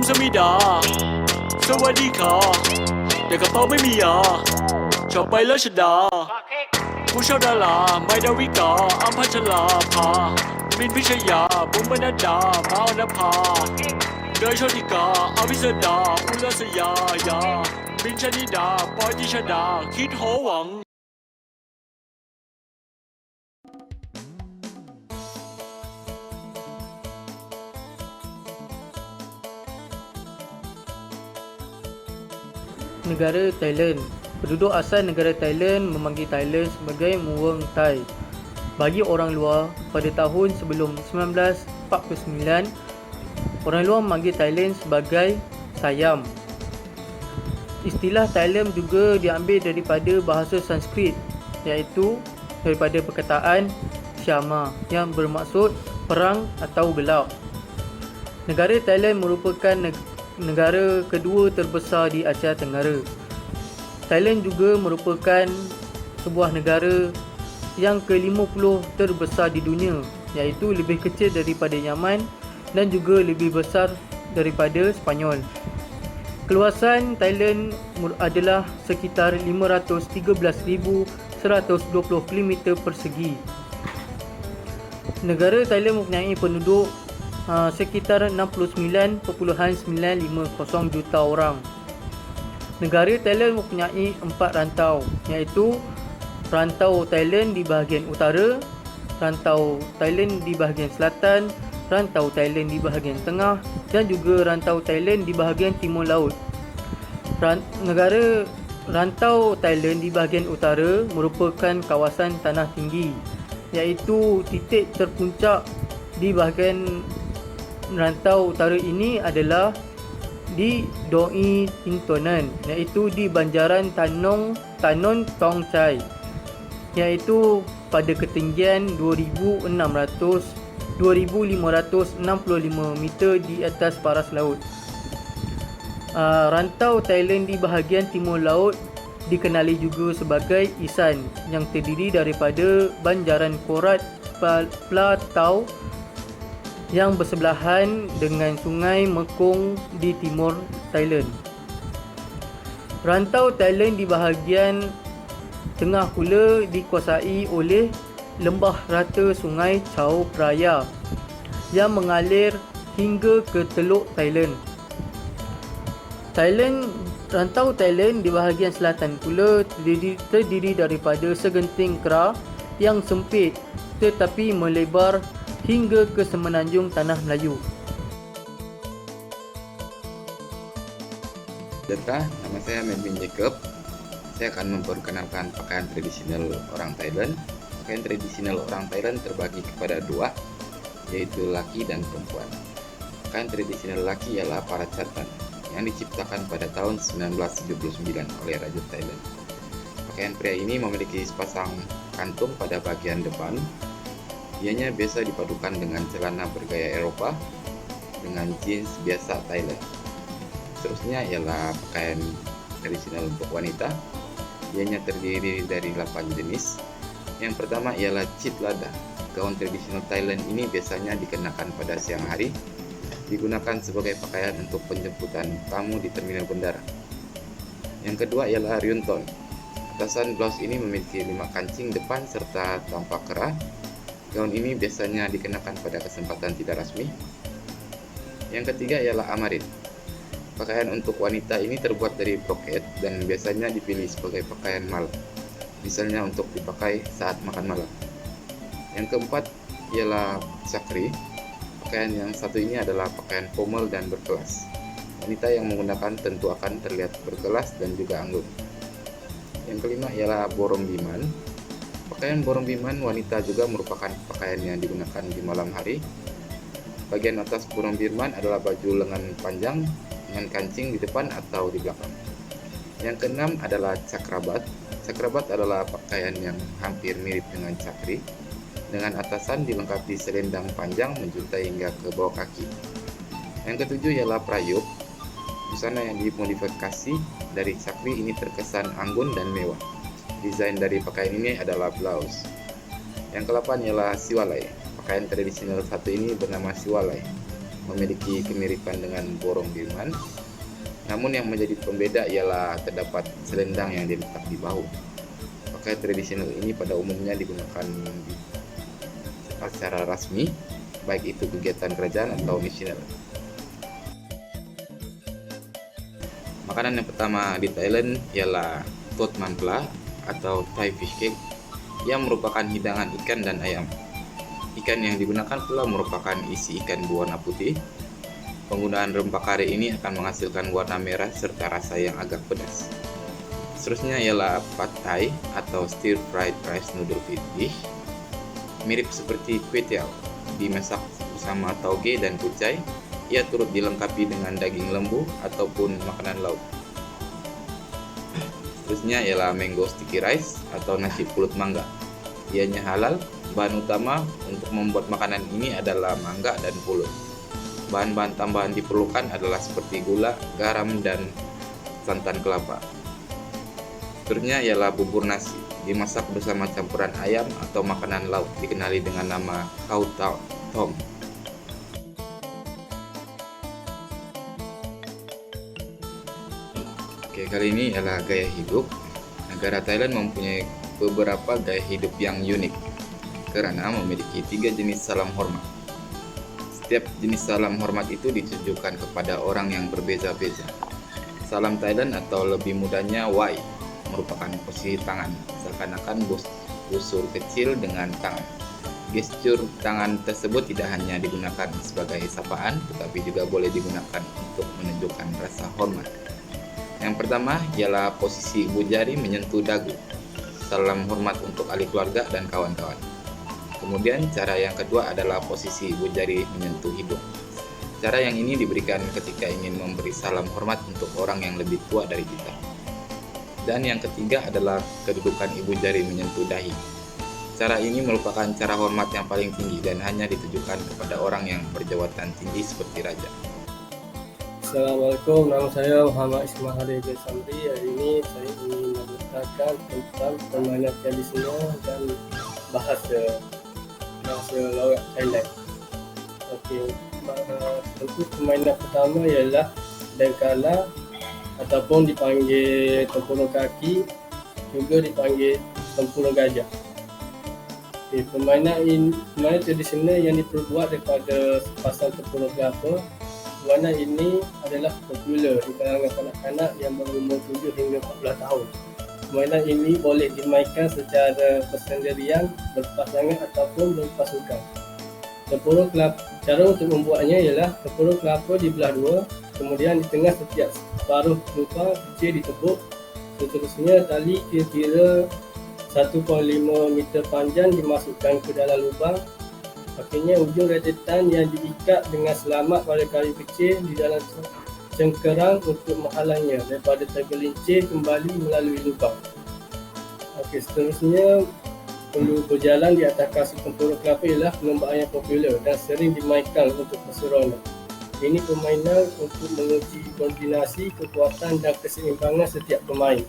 ำสมิดาสวัสดีค่ะแต่กระเป๋าไม่มียาชอบไปแล้วชดาผู้ชอบดาราไม่ดาวิกาอัมพัชราภามินพิชยาบุ๋มบรรณดามาอนภาเดยโชติกาอภิสดาอุลสยายาบินชนิดาปอยติชดาคิดโหวังNegara Thailand. Penduduk asal negara Thailand memanggil Thailand sebagai Mueang Thai. Bagi orang luar, pada tahun sebelum 1949, orang luar memanggil Thailand sebagai Siam. Istilah Thailand juga diambil daripada bahasa Sanskrit, iaitu daripada perkataan Syama yang bermaksud perang atau gelap. Negara Thailand merupakan negara kedua terbesar di Asia Tenggara. Thailand juga merupakan sebuah negara yang ke-50 terbesar di dunia, iaitu lebih kecil daripada Yaman dan juga lebih besar daripada Sepanyol. Keluasan Thailand adalah sekitar 513,120 km persegi. Negara Thailand mempunyai penduduk sekitar 69.950 juta orang. Negara Thailand mempunyai 4 rantau, iaitu rantau Thailand di bahagian utara, rantau Thailand di bahagian selatan, rantau Thailand di bahagian tengah dan juga rantau Thailand di bahagian timur laut. Rantau Thailand di bahagian utara merupakan kawasan tanah tinggi, iaitu titik terpuncak di bahagian rantau utara ini adalah di Doi Tintonan, iaitu di banjaran Tanon Tong Chai, iaitu pada ketinggian 2,565 meter di atas paras laut. Rantau Thailand di bahagian timur laut dikenali juga sebagai Isan, yang terdiri daripada banjaran Korat Platau yang bersebelahan dengan Sungai Mekong di timur Thailand. Rantau Thailand di bahagian tengah pula dikuasai oleh lembah rata Sungai Chao Phraya yang mengalir hingga ke Teluk Thailand. Rantau Thailand di bahagian selatan pula terdiri daripada segenting kera yang sempit tetapi melebar hingga ke semenanjung Tanah Melayu. Nama saya Melvin Jacob. Saya akan memperkenalkan pakaian tradisional orang Thailand. Pakaian tradisional orang Thailand terbagi kepada dua, yaitu laki dan perempuan. Pakaian tradisional laki ialah Parachatan yang diciptakan pada tahun 1979 oleh Raja Thailand. Pakaian pria ini memiliki sepasang kantung pada bagian depan. Ianya biasa dipadukan dengan celana bergaya Eropah dengan jeans biasa Thailand. Seterusnya ialah pakaian tradisional untuk wanita. Ianya terdiri dari 8 jenis. Yang pertama ialah Chit Lada. Gaun tradisional Thailand ini biasanya dikenakan pada siang hari. Digunakan sebagai pakaian untuk penjemputan tamu di terminal bandara. Yang kedua ialah Ryunton. Atasan blouse ini memiliki 5 kancing depan serta tampak kerah. Gaun ini biasanya dikenakan pada kesempatan tidak rasmi. Yang ketiga ialah Amarin. Pakaian untuk wanita ini terbuat dari broket dan biasanya dipilih sebagai pakaian malam, misalnya untuk dipakai saat makan malam. Yang keempat ialah Chakri. Pakaian yang satu ini adalah pakaian formal dan berkelas. Wanita yang menggunakan tentu akan terlihat berkelas dan juga anggun. Yang kelima ialah Borong Biman. Pakaian Borong Biman wanita juga merupakan pakaian yang digunakan di malam hari. Bagian atas Borong Biman adalah baju lengan panjang dengan kancing di depan atau di belakang. Yang keenam adalah Cakrabat. Cakrabat adalah pakaian yang hampir mirip dengan cakri, dengan atasan dilengkapi selendang panjang menjuntai hingga ke bawah kaki. Yang ketujuh ialah Prayuk. Busana yang dimodifikasi dari cakri ini terkesan anggun dan mewah. Desain dari pakaian ini adalah blouse. Yang ke-8 ialah Siwalai. Pakaian tradisional satu ini bernama Siwalai. memiliki kemiripan dengan borong Birman. Namun yang menjadi pembeda ialah terdapat selendang yang diletak di bahu. Pakaian tradisional ini pada umumnya digunakan secara rasmi, baik itu kegiatan kerajaan atau misioner. Makanan yang pertama di Thailand ialah Tot Man Pla atau Thai Fish Cake yang merupakan hidangan ikan dan ayam. Ikan yang digunakan pula merupakan isi ikan berwarna putih. Penggunaan rempah kari ini akan menghasilkan warna merah serta rasa yang agak pedas. Seterusnya ialah Pad Thai atau Stir Fried Rice Noodle Dish. Mirip seperti kueh tiao, dimasak bersama tauge dan kucai. Ia turut dilengkapi dengan daging lembu ataupun makanan laut. Seterusnya ialah Mango Sticky Rice atau nasi pulut mangga. Ianya halal. Bahan utama untuk membuat makanan ini adalah mangga dan pulut. Bahan-bahan tambahan diperlukan adalah seperti gula, garam, dan santan kelapa. Seterusnya ialah bubur nasi, dimasak bersama campuran ayam atau makanan laut, dikenali dengan nama Khao Tom. Oke, kali ini adalah gaya hidup. Negara Thailand mempunyai beberapa gaya hidup yang unik karena memiliki 3 jenis salam hormat. Setiap jenis salam hormat itu ditujukan kepada orang yang berbeza-beza. Salam Thailand atau lebih mudahnya Wai merupakan posisi tangan, seakan-akan busur kecil dengan tangan. Gestur tangan tersebut tidak hanya digunakan sebagai sapaan, tetapi juga boleh digunakan untuk menunjukkan rasa hormat. Yang pertama ialah posisi ibu jari menyentuh dagu, salam hormat untuk ahli keluarga dan kawan-kawan. Kemudian cara yang kedua adalah posisi ibu jari menyentuh hidung. Cara yang ini diberikan ketika ingin memberi salam hormat untuk orang yang lebih tua dari kita. Dan yang ketiga adalah kedudukan ibu jari menyentuh dahi. Cara ini merupakan cara hormat yang paling tinggi dan hanya ditujukan kepada orang yang berjabatan tinggi seperti raja. Assalamualaikum, nama saya Muhammad Ismail Hadir Samri. Hari ini saya ingin menceritakan tentang permainan tradisional dan bahasa logat Thailand. Okey, tentu permainan pertama ialah dengkala ataupun dipanggil tempurung kaki, juga dipanggil tempurung gajah. Okey, permainan tradisional yang diperbuat daripada sepasang tempurung kelapa. Permainan ini adalah popular di kalangan kanak-kanak yang berumur 7 hingga 14 tahun. Permainan ini boleh dimainkan secara bersendirian, berpasangan ataupun berpasukan. Tempurung kelapa, cara untuk membuatnya ialah tempurung kelapa dibelah dua, kemudian di tengah setiap separuh lubang kecil ditepuk. Seterusnya tali kira-kira 1.5 meter panjang dimasukkan ke dalam lubang. Akhirnya ujung rajutan yang diikat dengan selamat pada kayu kecil di dalam cengkerang untuk menghalangnya daripada tergelincir kembali melalui lubang. Okey, seterusnya perlu berjalan di atas kasut tempurung kelapa ialah perlombaan yang popular dan sering dimainkan untuk berseronok. Ini permainan untuk menguji koordinasi, kekuatan dan keseimbangan setiap pemain.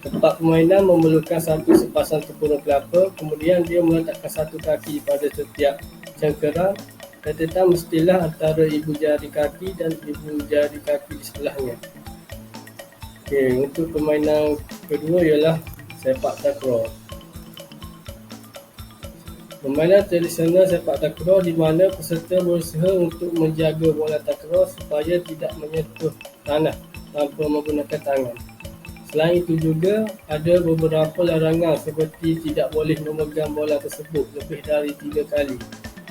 Tempat permainan memerlukan satu sepasang tempurung kelapa, kemudian dia meletakkan satu kaki pada setiap cengkerang. Rajutan mestilah antara ibu jari kaki dan ibu jari kaki di sebelahnya. Okey, untuk permainan kedua ialah sepak takraw. Permainan tradisional sepak takraw di mana peserta berusaha untuk menjaga bola takraw supaya tidak menyentuh tanah tanpa menggunakan tangan. Selain itu juga ada beberapa larangan seperti tidak boleh memegang bola tersebut lebih dari 3 kali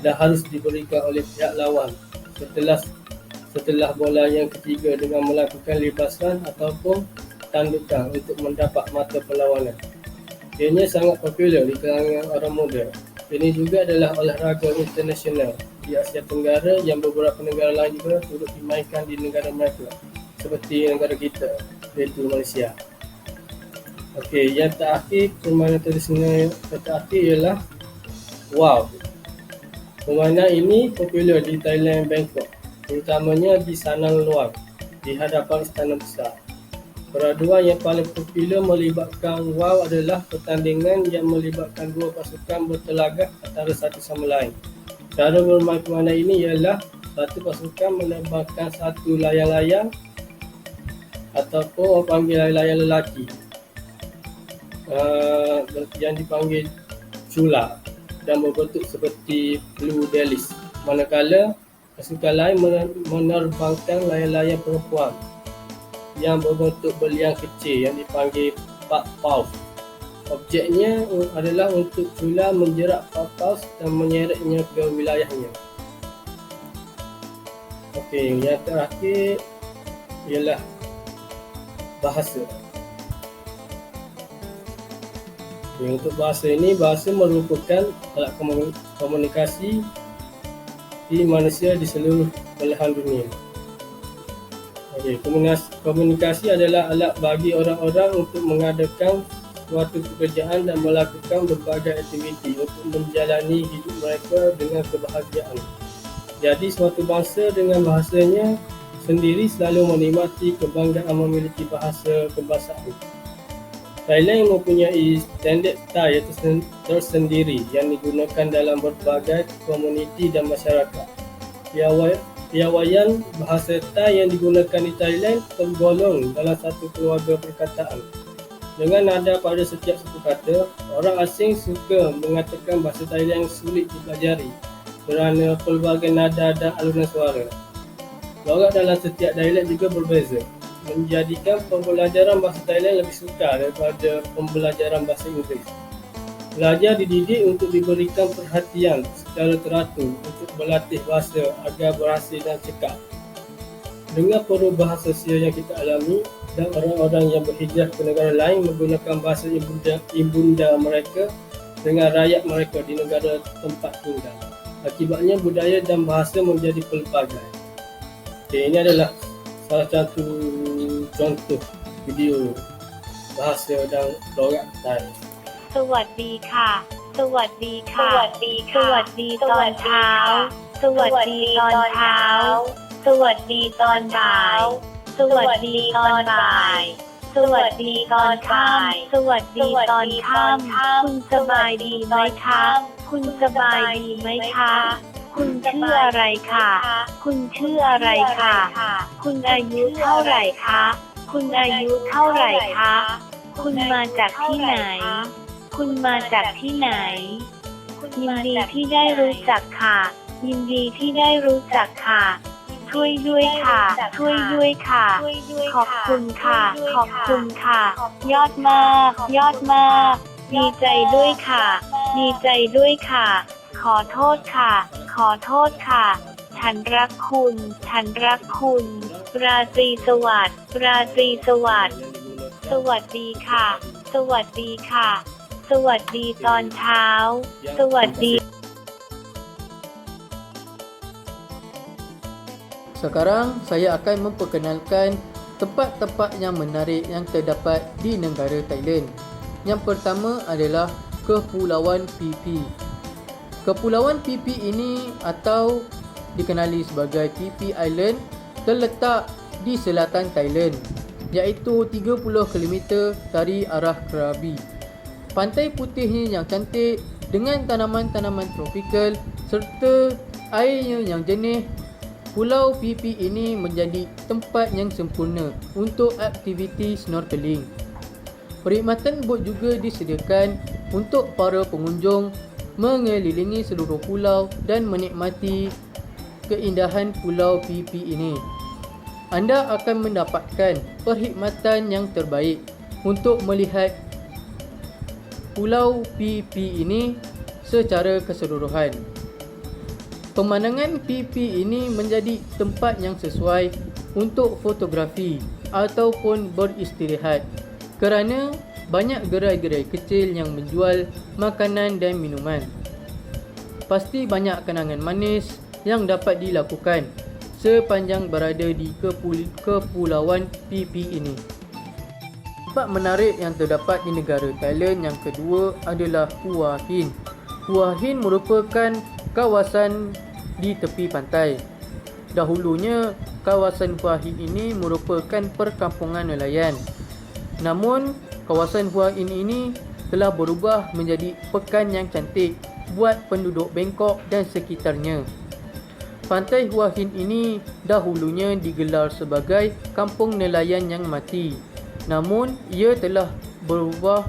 dan harus diberikan oleh pihak lawan setelah bola yang ketiga dengan melakukan lepasan ataupun tandukan untuk mendapat mata perlawanan. Ianya sangat popular di kalangan orang muda. Ini juga adalah olahraga internasional di Asia Tenggara yang beberapa negara lain juga turut dimainkan di negara mereka seperti negara kita, iaitu Malaysia. Okey, yang terakhir, permainan tradisional yang terakhir ialah Wow. Permainan ini popular di Thailand, Bangkok, terutamanya di Sanang Luang, di hadapan istana besar. Peraduan yang paling popular melibatkan Wow adalah pertandingan yang melibatkan dua pasukan bertelagak antara satu sama lain. Cara bermain permainan ini ialah satu pasukan menerbangkan satu layang-layang ataupun orang panggil layang-layang lelaki yang dipanggil cula dan berbentuk seperti blue delis, manakala pasukan lain menerbangkan layang-layang perempuan yang berbentuk beliang kecil yang dipanggil pak paus. Objeknya adalah untuk cula menjerat pak paus dan menyeretnya ke wilayahnya. Okey, yang terakhir ialah bahasa. Okay, untuk bahasa ini, bahasa merupakan alat komunikasi di manusia di seluruh belahan dunia. Okay, komunikasi adalah alat bagi orang-orang untuk mengadakan suatu pekerjaan dan melakukan berbagai aktiviti untuk menjalani hidup mereka dengan kebahagiaan. Jadi suatu bangsa dengan bahasanya sendiri selalu menikmati kebanggaan memiliki bahasa kebangsaan. Thailand mempunyai standard Thai tersendiri yang digunakan dalam berbagai komuniti dan masyarakat. Piawaian bahasa Thai yang digunakan di Thailand tergolong dalam satu keluarga perkataan. Dengan nada pada setiap satu kata, orang asing suka mengatakan bahasa Thailand sulit dipelajari kerana pelbagai nada dan alunan suara. Logat dalam setiap dialek juga berbeza, menjadikan pembelajaran bahasa Thailand lebih sukar daripada pembelajaran bahasa Inggeris. Pelajar dididik untuk diberikan perhatian secara teratur untuk berlatih bahasa agar berhasil dan cekap. Dengan perubahan sosial yang kita alami dan orang-orang yang berhijrah ke negara lain menggunakan bahasa ibunda mereka dengan rakyat mereka di negara tempat tinggal. Akibatnya budaya dan bahasa menjadi pelbagai. Okay, ini adalah salah satu contoh video bahasa dan logat Thai. สวัสดีค่ะ สวัสดีค่ะ สวัสดีค่ะ สวัสดีตอนเช้า สวัสดีตอนเช้า สวัสดีตอนบ่าย สวัสดีตอนบ่าย สวัสดีตอนค่ำ สวัสดีตอนค่ำ คุณสบายดีไหมคะ คุณสบายดีไหมคะ คุณชื่ออะไรคะคุณชื่ออะไรคะคุณอายุเท่าไหร่คะคุณอายุเท่าไหร่คะคุณมาจากที่ไหน คุณมาจากที่ไหน ยินดีที่ได้รู้จักค่ะ ยินดีที่ได้รู้จักค่ะ ช่วยด้วยค่ะ ช่วยด้วยค่ะ ขอบคุณค่ะ ขอบคุณค่ะ ยอดมาก ยอดมาก ดีใจด้วยค่ะ ดีใจด้วยค่ะ ขอโทษค่ะ ขอโทษค่ะ ฉันรักคุณ ฉันรักคุณ ราตรีสวัสดิ์ ราตรีสวัสดิ์ สวัสดีค่ะ สวัสดีค่ะ สวัสดีตอนเช้า สวัสดี Sekarang saya akan memperkenalkan tempat-tempat yang menarik yang terdapat di negara Thailand. Yang pertama adalah Kepulauan Phi Phi. Kepulauan Phi Phi ini atau dikenali sebagai Phi Phi Island terletak di selatan Thailand, iaitu 30 km dari arah Krabi. Pantai putihnya yang cantik dengan tanaman-tanaman tropikal serta airnya yang jernih. Pulau Phi Phi ini menjadi tempat yang sempurna untuk aktiviti snorkeling. Perkhidmatan bot juga disediakan untuk para pengunjung mengelilingi seluruh pulau dan menikmati keindahan Pulau Phi Phi ini. Anda akan mendapatkan perkhidmatan yang terbaik untuk melihat Pulau Phi Phi ini secara keseluruhan. Pemandangan Phi Phi ini menjadi tempat yang sesuai untuk fotografi ataupun beristirahat kerana banyak gerai-gerai kecil yang menjual makanan dan minuman. Pasti banyak kenangan manis yang dapat dilakukan sepanjang berada di Kepulauan Phi Phi ini. Tempat menarik yang terdapat di negara Thailand yang kedua adalah Hua Hin. Hua Hin merupakan kawasan di tepi pantai. Dahulunya, kawasan Hua Hin ini merupakan perkampungan nelayan. Namun, kawasan Hua Hin ini telah berubah menjadi pekan yang cantik buat penduduk Bangkok dan sekitarnya. Pantai Hua Hin ini dahulunya digelar sebagai kampung nelayan yang mati. Namun, ia telah berubah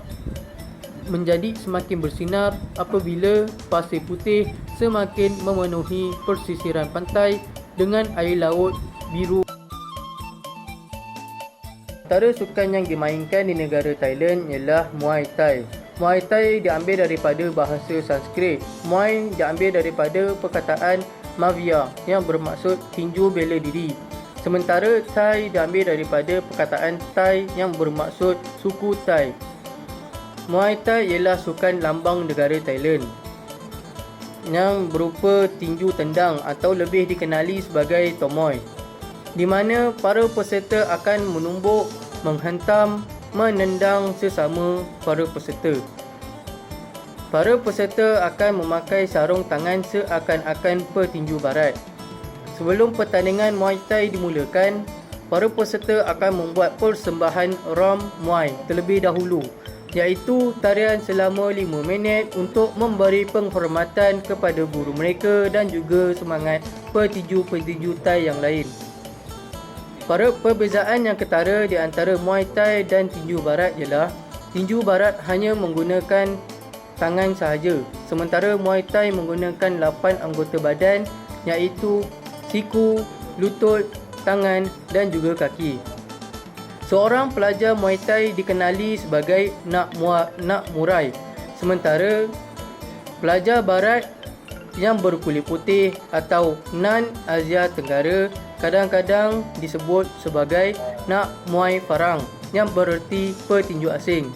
menjadi semakin bersinar apabila pasir putih semakin memenuhi persisiran pantai dengan air laut biru. Antara sukan yang dimainkan di negara Thailand ialah Muay Thai. Muay Thai diambil daripada bahasa Sanskrit. Muay diambil daripada perkataan Mavia yang bermaksud tinju bela diri. Sementara Thai diambil daripada perkataan Thai yang bermaksud suku Thai. Muay Thai ialah sukan lambang negara Thailand yang berupa tinju tendang atau lebih dikenali sebagai tomoy, di mana para peserta akan menumbuk, menghentam, menendang sesama para peserta. Para peserta akan memakai sarung tangan seakan-akan petinju barat. Sebelum pertandingan Muay Thai dimulakan, para peserta akan membuat persembahan ram Muay terlebih dahulu, iaitu tarian selama 5 minit untuk memberi penghormatan kepada guru mereka dan juga semangat petinju-petinju Thai yang lain. Perbezaan yang ketara di antara Muay Thai dan tinju barat ialah tinju barat hanya menggunakan tangan sahaja, sementara Muay Thai menggunakan 8 anggota badan, iaitu siku, lutut, tangan dan juga kaki. Seorang pelajar Muay Thai dikenali sebagai Nak Murai, sementara pelajar barat yang berkulit putih atau Nan Asia Tenggara kadang-kadang disebut sebagai Nak Muay Farang yang bererti petinju asing.